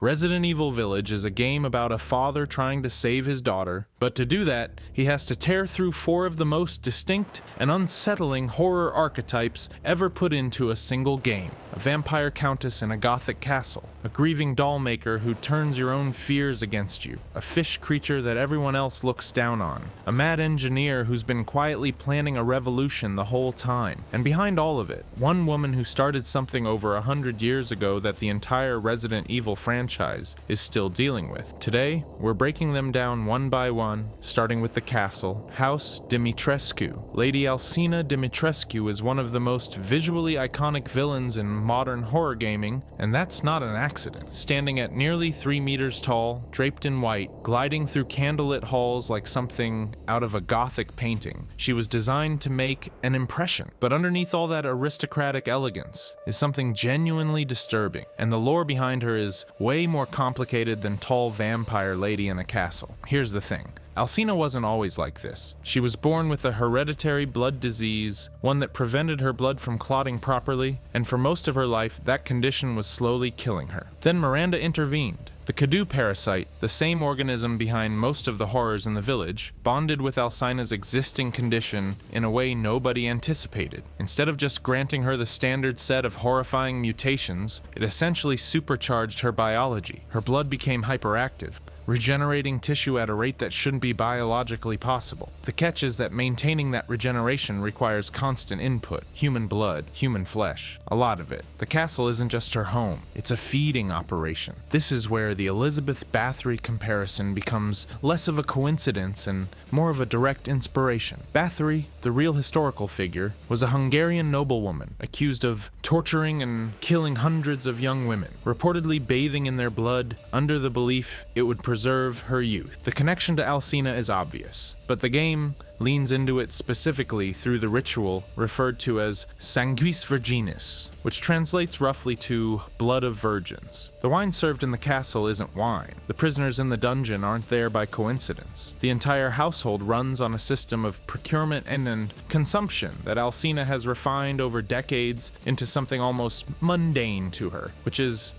Resident Evil Village is a game about a father trying to save his daughter, but to do that, he has to tear through 4 of the most distinct and unsettling horror archetypes ever put into a single game. A vampire countess in a gothic castle, a grieving doll maker who turns your own fears against you, a fish creature that everyone else looks down on, a mad engineer who's been quietly planning a revolution the whole time, and behind all of it, one woman who started something over 100 years ago that the entire Resident Evil franchise is still dealing with. Today, we're breaking them down one by one, starting with the castle, House Dimitrescu. Lady Alcina Dimitrescu is one of the most visually iconic villains in modern horror gaming, and that's not an accident. Standing at nearly 3 meters tall, draped in white, gliding through candlelit halls like something out of a gothic painting, she was designed to make an impression. But underneath all that aristocratic elegance is something genuinely disturbing, and the lore behind her is way more complicated than tall vampire lady in a castle. Here's the thing. Alcina wasn't always like this. She was born with a hereditary blood disease, one that prevented her blood from clotting properly, and for most of her life, that condition was slowly killing her. Then Miranda intervened. The Cadou parasite, the same organism behind most of the horrors in the village, bonded with Alcina's existing condition in a way nobody anticipated. Instead of just granting her the standard set of horrifying mutations, it essentially supercharged her biology. Her blood became hyperactive, regenerating tissue at a rate that shouldn't be biologically possible. The catch is that maintaining that regeneration requires constant input, human blood, human flesh, a lot of it. The castle isn't just her home, it's a feeding operation. This is where the Elizabeth Bathory comparison becomes less of a coincidence and more of a direct inspiration. Bathory, the real historical figure, was a Hungarian noblewoman accused of torturing and killing hundreds of young women, reportedly bathing in their blood under the belief it would preserve her youth. The connection to Alcina is obvious, but the game leans into it specifically through the ritual referred to as Sanguis Virginis, which translates roughly to blood of virgins. The wine served in the castle isn't wine. The prisoners in the dungeon aren't there by coincidence. The entire household runs on a system of procurement and consumption that Alcina has refined over decades into something almost mundane to her, which is,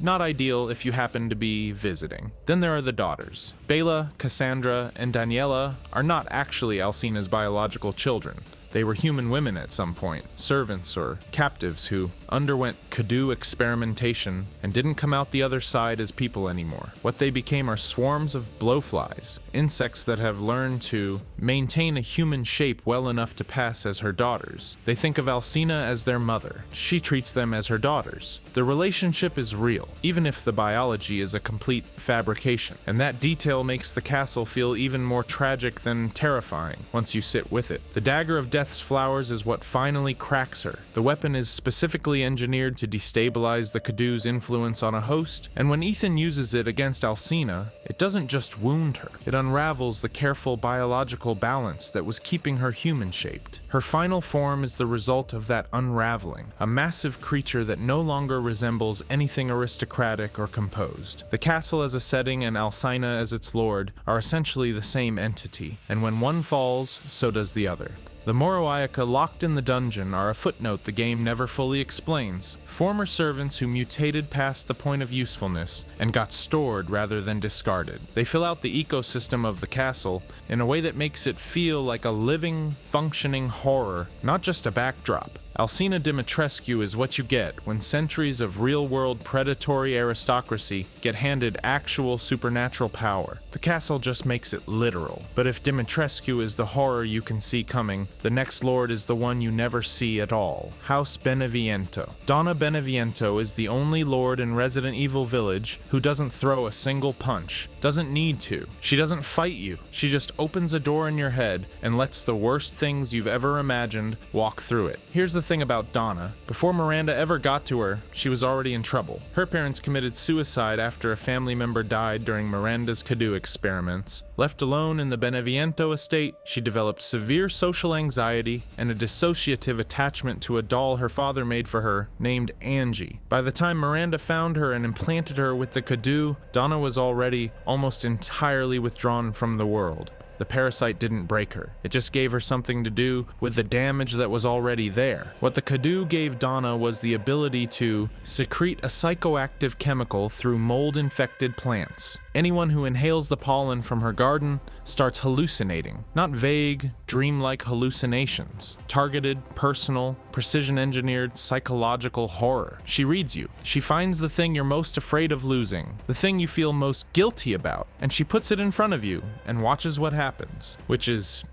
not ideal if you happen to be visiting. Then there are the daughters. Bela, Cassandra, and Daniela are not actually Alcina's biological children. They were human women at some point, servants or captives who underwent Cadou experimentation and didn't come out the other side as people anymore. What they became are swarms of blowflies, insects that have learned to maintain a human shape well enough to pass as her daughters. They think of Alcina as their mother. She treats them as her daughters. The relationship is real, even if the biology is a complete fabrication, and that detail makes the castle feel even more tragic than terrifying once you sit with it. The dagger of Death's flowers is what finally cracks her. The weapon is specifically engineered to destabilize the Cadou's influence on a host, and when Ethan uses it against Alcina, it doesn't just wound her. It unravels the careful biological balance that was keeping her human-shaped. Her final form is the result of that unraveling, a massive creature that no longer resembles anything aristocratic or composed. The castle as a setting and Alcina as its lord are essentially the same entity, and when one falls, so does the other. The Moroica locked in the dungeon are a footnote the game never fully explains. Former servants who mutated past the point of usefulness and got stored rather than discarded. They fill out the ecosystem of the castle in a way that makes it feel like a living, functioning horror, not just a backdrop. Alcina Dimitrescu is what you get when centuries of real-world predatory aristocracy get handed actual supernatural power. The castle just makes it literal. But if Dimitrescu is the horror you can see coming, the next lord is the one you never see at all. House Beneviento. Donna Beneviento is the only lord in Resident Evil Village who doesn't throw a single punch. Doesn't need to. She doesn't fight you. She just opens a door in your head and lets the worst things you've ever imagined walk through it. Here's the thing about Donna. Before Miranda ever got to her, she was already in trouble. Her parents committed suicide after a family member died during Miranda's Cadou experiments. Left alone in the Beneviento estate, she developed severe social anxiety and a dissociative attachment to a doll her father made for her named Angie. By the time Miranda found her and implanted her with the Cadou, Donna was already almost entirely withdrawn from the world. The parasite didn't break her. It just gave her something to do with the damage that was already there. What the Kadu gave Donna was the ability to secrete a psychoactive chemical through mold-infected plants. Anyone who inhales the pollen from her garden starts hallucinating. Not vague, dreamlike hallucinations. Targeted, personal, precision-engineered, psychological horror. She reads you. She finds the thing you're most afraid of losing, the thing you feel most guilty about, and she puts it in front of you and watches what happens. Which is,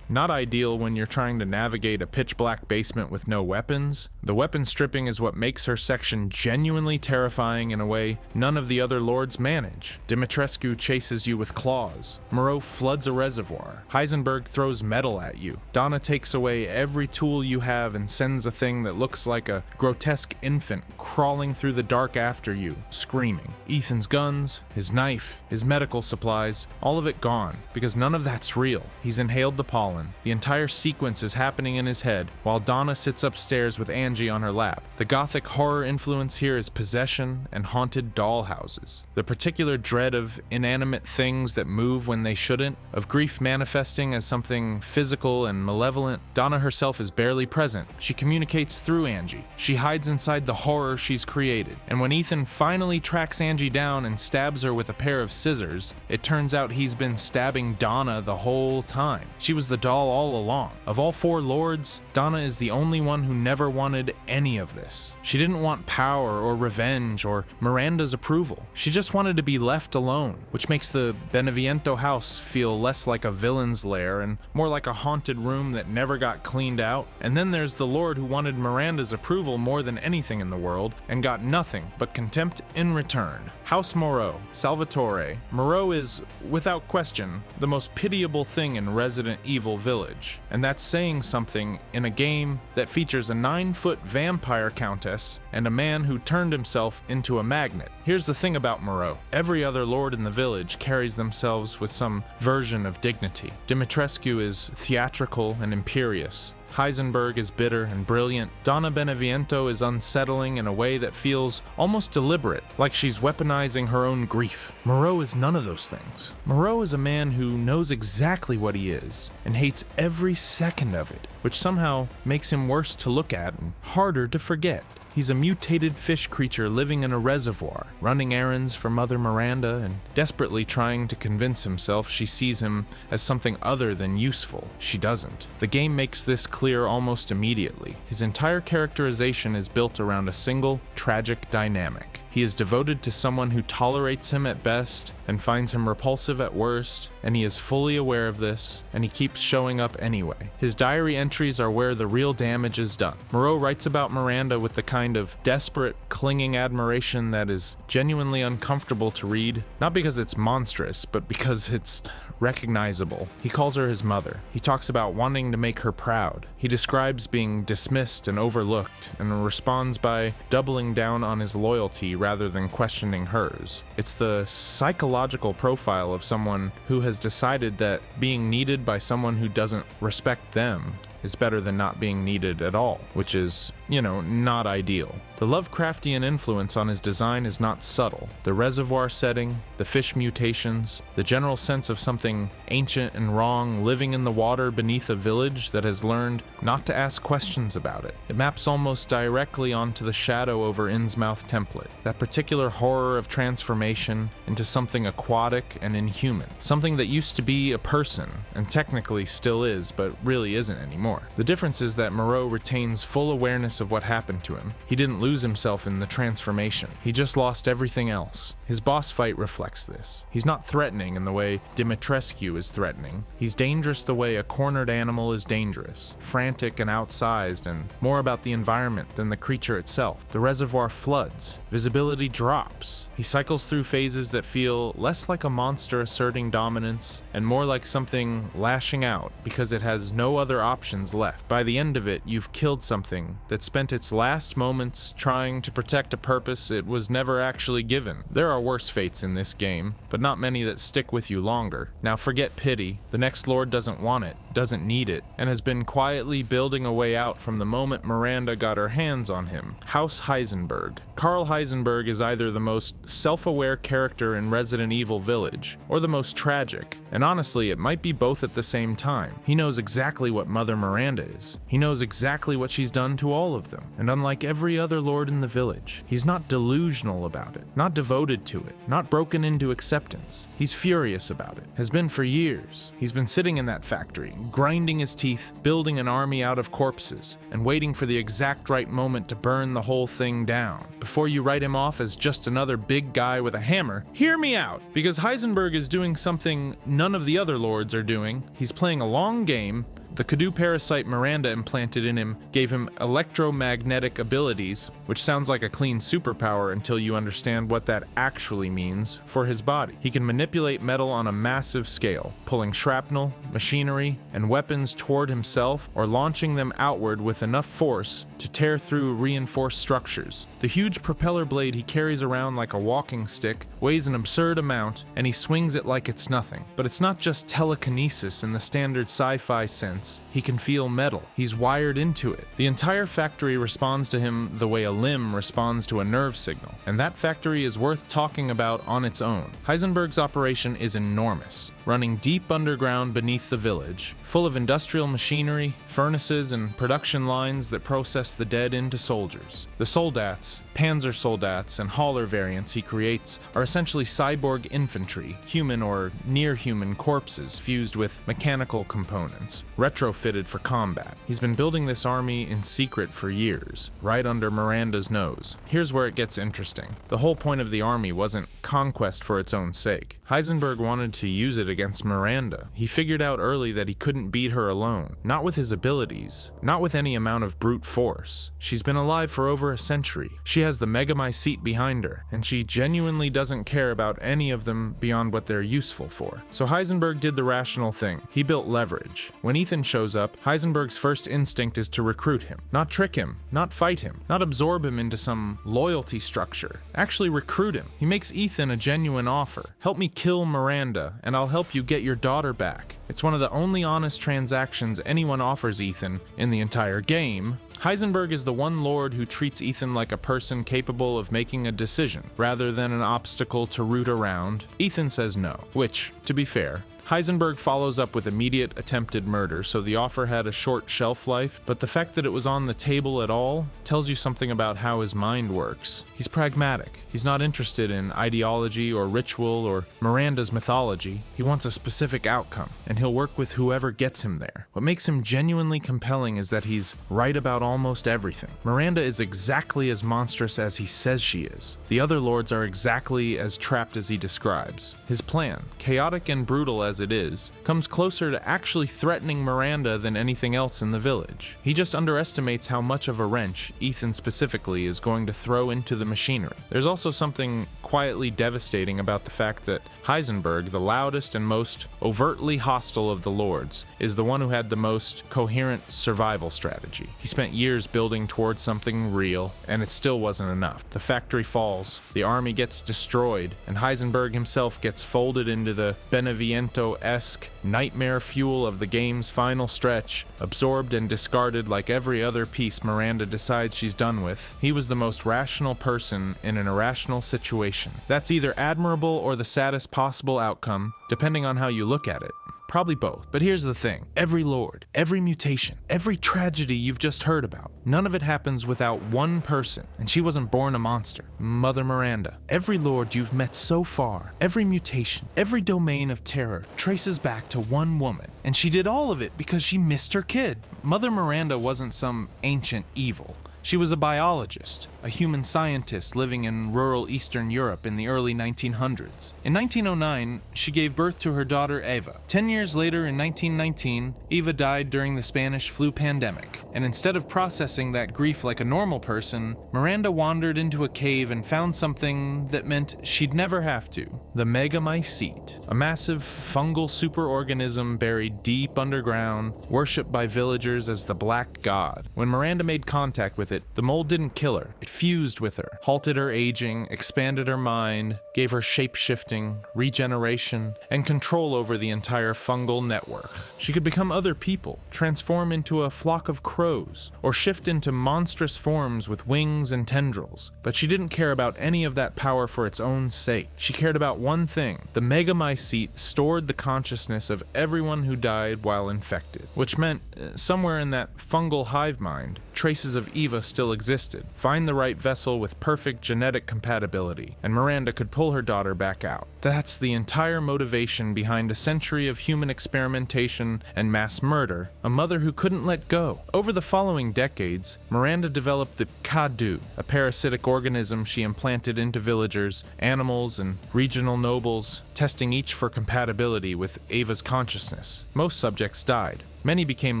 not ideal when you're trying to navigate a pitch-black basement with no weapons. The weapon stripping is what makes her section genuinely terrifying in a way none of the other lords manage. Dimitrescu chases you with claws. Moreau floods a reservoir. Heisenberg throws metal at you. Donna takes away every tool you have and sends a thing that looks like a grotesque infant crawling through the dark after you, screaming. Ethan's guns, his knife, his medical supplies, all of it gone, because none of that's real. He's inhaled the pollen. The entire sequence is happening in his head, while Donna sits upstairs with Angie on her lap. The gothic horror influence here is possession and haunted dollhouses. The particular dread of inanimate things that move when they shouldn't, of grief manifesting as something physical and malevolent. Donna herself is barely present. She communicates through Angie. She hides inside the horror she's created. And when Ethan finally tracks Angie down and stabs her with a pair of scissors, it turns out he's been stabbing Donna the whole time. She was the doll all along. Of all 4 lords, Donna is the only one who never wanted any of this. She didn't want power or revenge or Miranda's approval. She just wanted to be left alone, which makes the Beneviento house feel less like a villain's lair and more like a haunted room that never got cleaned out. And then there's the lord who wanted Miranda's approval more than anything in the world and got nothing but contempt in return. House Moreau, Salvatore. Moreau is, without question, the most pitiable thing in Resident Evil Village, and that's saying something in a game that features a 9-foot vampire countess and a man who turned himself into a magnet. Here's the thing about Moreau. Every other lord in the village carries themselves with some version of dignity. Dimitrescu is theatrical and imperious. Heisenberg is bitter and brilliant. Donna Beneviento is unsettling in a way that feels almost deliberate, like she's weaponizing her own grief. Moreau is none of those things. Moreau is a man who knows exactly what he is and hates every second of it, which somehow makes him worse to look at and harder to forget. He's a mutated fish creature living in a reservoir, running errands for Mother Miranda and desperately trying to convince himself she sees him as something other than useful. She doesn't. The game makes this clear almost immediately. His entire characterization is built around a single, tragic dynamic. He is devoted to someone who tolerates him at best and finds him repulsive at worst, and he is fully aware of this, and he keeps showing up anyway. His diary entries are where the real damage is done. Moreau writes about Miranda with the kind of desperate, clinging admiration that is genuinely uncomfortable to read, not because it's monstrous, but because it's recognizable. He calls her his mother. He talks about wanting to make her proud. He describes being dismissed and overlooked, and responds by doubling down on his loyalty rather than questioning hers. It's the psychological profile of someone who has decided that being needed by someone who doesn't respect them is better than not being needed at all, which is, not ideal. The Lovecraftian influence on his design is not subtle. The reservoir setting, the fish mutations, the general sense of something ancient and wrong living in the water beneath a village that has learned not to ask questions about it. It maps almost directly onto the Shadow over Innsmouth template, that particular horror of transformation into something aquatic and inhuman, something that used to be a person, and technically still is, but really isn't anymore. The difference is that Moreau retains full awareness of what happened to him. He didn't lose himself in the transformation. He just lost everything else. His boss fight reflects this. He's not threatening in the way Dimitrescu is threatening. He's dangerous the way a cornered animal is dangerous, frantic and outsized, and more about the environment than the creature itself. The reservoir floods. Visibility drops. He cycles through phases that feel less like a monster asserting dominance and more like something lashing out because it has no other options left. By the end of it, you've killed something that spent its last moments trying to protect a purpose it was never actually given. There are worse fates in this game, but not many that stick with you longer. Now forget pity. The next lord doesn't want it, doesn't need it, and has been quietly building a way out from the moment Miranda got her hands on him. House Heisenberg. Karl Heisenberg is either the most self-aware character in Resident Evil Village, or the most tragic, And honestly, it might be both at the same time. He knows exactly what Mother Miranda is. He knows exactly what she's done to all of them. And unlike every other lord in the village, he's not delusional about it, not devoted to it, not broken into acceptance. He's furious about it, has been for years. He's been sitting in that factory, grinding his teeth, building an army out of corpses, and waiting for the exact right moment to burn the whole thing down. Before you write him off as just another big guy with a hammer, hear me out, because Heisenberg is doing something none of the other lords are doing. He's playing a long game. The Kudu parasite Miranda implanted in him gave him electromagnetic abilities, which sounds like a clean superpower until you understand what that actually means for his body. He can manipulate metal on a massive scale, pulling shrapnel, machinery, and weapons toward himself or launching them outward with enough force to tear through reinforced structures. The huge propeller blade he carries around like a walking stick weighs an absurd amount, and he swings it like it's nothing. But it's not just telekinesis in the standard sci-fi sense. He can feel metal. He's wired into it. The entire factory responds to him the way a limb responds to a nerve signal, and that factory is worth talking about on its own. Heisenberg's operation is enormous, running deep underground beneath the village, full of industrial machinery, furnaces, and production lines that process the dead into soldiers. The soldats, Panzer soldats, and hauler variants he creates are essentially cyborg infantry, human or near-human corpses fused with mechanical components, retrofitted for combat. He's been building this army in secret for years, right under Miranda's nose. Here's where it gets interesting. The whole point of the army wasn't conquest for its own sake. Heisenberg wanted to use it against Miranda. He figured out early that he couldn't beat her alone, not with his abilities, not with any amount of brute force. She's been alive for over a century. She has the Megamycete behind her, and she genuinely doesn't care about any of them beyond what they're useful for. So Heisenberg did the rational thing. He built leverage. When Ethan shows up, Heisenberg's first instinct is to recruit him, not trick him, not fight him, not absorb him into some loyalty structure. Actually recruit him. He makes Ethan a genuine offer. Help me kill Miranda, and I'll help you get your daughter back. It's one of the only honest transactions anyone offers Ethan in the entire game. Heisenberg is the one lord who treats Ethan like a person capable of making a decision, rather than an obstacle to root around. Ethan says no, which, to be fair, Heisenberg follows up with immediate attempted murder, so the offer had a short shelf life, but the fact that it was on the table at all tells you something about how his mind works. He's pragmatic. He's not interested in ideology or ritual or Miranda's mythology. He wants a specific outcome, and he'll work with whoever gets him there. What makes him genuinely compelling is that he's right about almost everything. Miranda is exactly as monstrous as he says she is. The other lords are exactly as trapped as he describes. His plan, chaotic and brutal as it is, comes closer to actually threatening Miranda than anything else in the village. He just underestimates how much of a wrench Ethan specifically is going to throw into the machinery. There's also something quietly devastating about the fact that Heisenberg, the loudest and most overtly hostile of the lords, is the one who had the most coherent survival strategy. He spent years building towards something real, and it still wasn't enough. The factory falls, the army gets destroyed, and Heisenberg himself gets folded into the Beneviento-esque nightmare fuel of the game's final stretch, absorbed and discarded like every other piece Miranda decides she's done with. He was the most rational person in an irrational situation. That's either admirable or the saddest possible outcome, depending on how you look at it. Probably both. But here's the thing. Every lord, every mutation, every tragedy you've just heard about, none of it happens without one person, and she wasn't born a monster. Mother Miranda. Every lord you've met so far, every mutation, every domain of terror traces back to one woman, and she did all of it because she missed her kid. Mother Miranda wasn't some ancient evil. She was a biologist, a human scientist living in rural Eastern Europe in the early 1900s. In 1909, she gave birth to her daughter Eva. 10 years later, in 1919, Eva died during the Spanish flu pandemic, and instead of processing that grief like a normal person, Miranda wandered into a cave and found something that meant she'd never have to: the Megamycete, a massive fungal superorganism buried deep underground, worshipped by villagers as the Black God. When Miranda made contact with it, the mold didn't kill her. It fused with her, halted her aging, expanded her mind, gave her shape-shifting, regeneration, and control over the entire fungal network. She could become other people, transform into a flock of crows, or shift into monstrous forms with wings and tendrils. But she didn't care about any of that power for its own sake. She cared about one thing. The Megamycete stored the consciousness of everyone who died while infected, which meant somewhere in that fungal hive mind, traces of Eva still existed. Find the right vessel with perfect genetic compatibility, and Miranda could pull her daughter back out. That's the entire motivation behind a century of human experimentation and mass murder, a mother who couldn't let go. Over the following decades, Miranda developed the Kadu, a parasitic organism she implanted into villagers, animals, and regional nobles, testing each for compatibility with Eva's consciousness. Most subjects died. Many became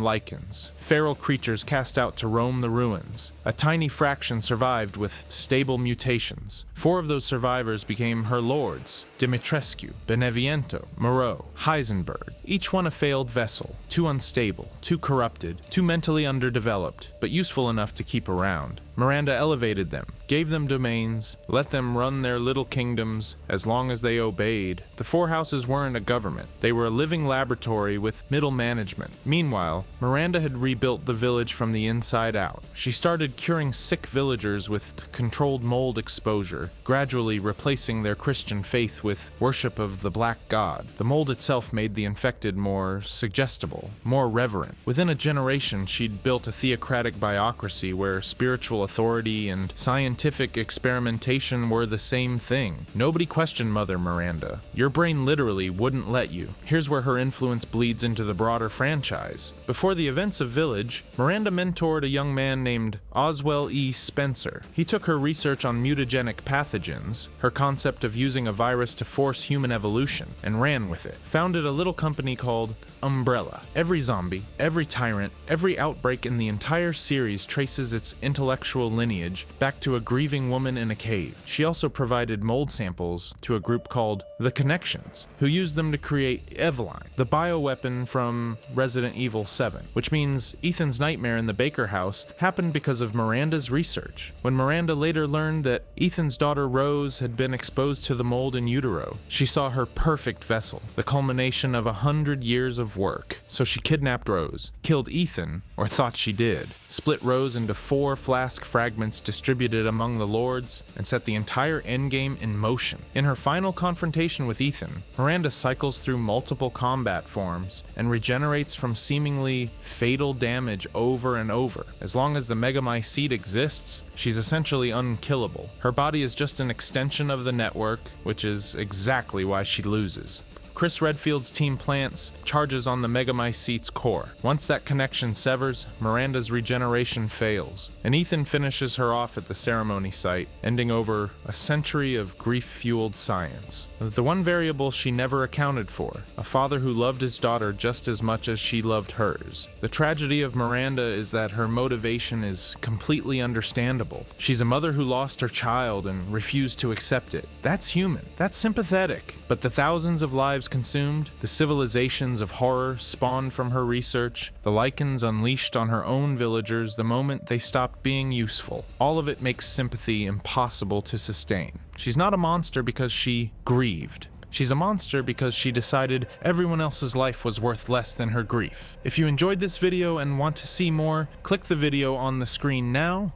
lichens, feral creatures cast out to roam the ruins. A tiny fraction survived with stable mutations. 4 of those survivors became her lords: Dimitrescu, Beneviento, Moreau, Heisenberg. Each one a failed vessel, too unstable, too corrupted, too mentally underdeveloped, but useful enough to keep around. Miranda elevated them, gave them domains, let them run their little kingdoms as long as they obeyed. The 4 houses weren't a government. They were a living laboratory with middle management. Meanwhile, Miranda had rebuilt the village from the inside out. She started curing sick villagers with controlled mold exposure, gradually replacing their Christian faith with worship of the Black God. The mold itself made the infected more suggestible, more reverent. Within a generation, she'd built a theocratic biocracy where spiritual authority and scientific experimentation were the same thing. Nobody questioned Mother Miranda. Your brain literally wouldn't let you. Here's where her influence bleeds into the broader franchise. Before the events of Village, Miranda mentored a young man named Oswell E. Spencer. He took her research on mutagenic pathogens, her concept of using a virus to force human evolution, and ran with it. Founded a little company called Umbrella. Every zombie, every tyrant, every outbreak in the entire series traces its intellectual lineage back to a grieving woman in a cave. She also provided mold samples to a group called The Connections, who used them to create Eveline, the bioweapon from Resident Evil 7, which means Ethan's nightmare in the Baker house happened because of Miranda's research. When Miranda later learned that Ethan's daughter Rose had been exposed to the mold in utero, she saw her perfect vessel, the culmination of 100 years of work. So she kidnapped Rose, killed Ethan, or thought she did, split Rose into 4 flask fragments distributed among the lords, and set the entire endgame in motion. In her final confrontation with Ethan, Miranda cycles through multiple combat forms and regenerates from seemingly fatal damage over and over. As long as the Megamycete exists, she's essentially unkillable. Her body is just an extension of the network, which is exactly why she loses. Chris Redfield's team plants charges on the Megamycete's core. Once that connection severs, Miranda's regeneration fails, and Ethan finishes her off at the ceremony site, ending over a century of grief-fueled science. The one variable she never accounted for, a father who loved his daughter just as much as she loved hers. The tragedy of Miranda is that her motivation is completely understandable. She's a mother who lost her child and refused to accept it. That's human. That's sympathetic. But the thousands of lives consumed, the civilizations of horror spawned from her research, the lichens unleashed on her own villagers the moment they stopped being useful, all of it makes sympathy impossible to sustain. She's not a monster because she grieved. She's a monster because she decided everyone else's life was worth less than her grief. If you enjoyed this video and want to see more, click the video on the screen now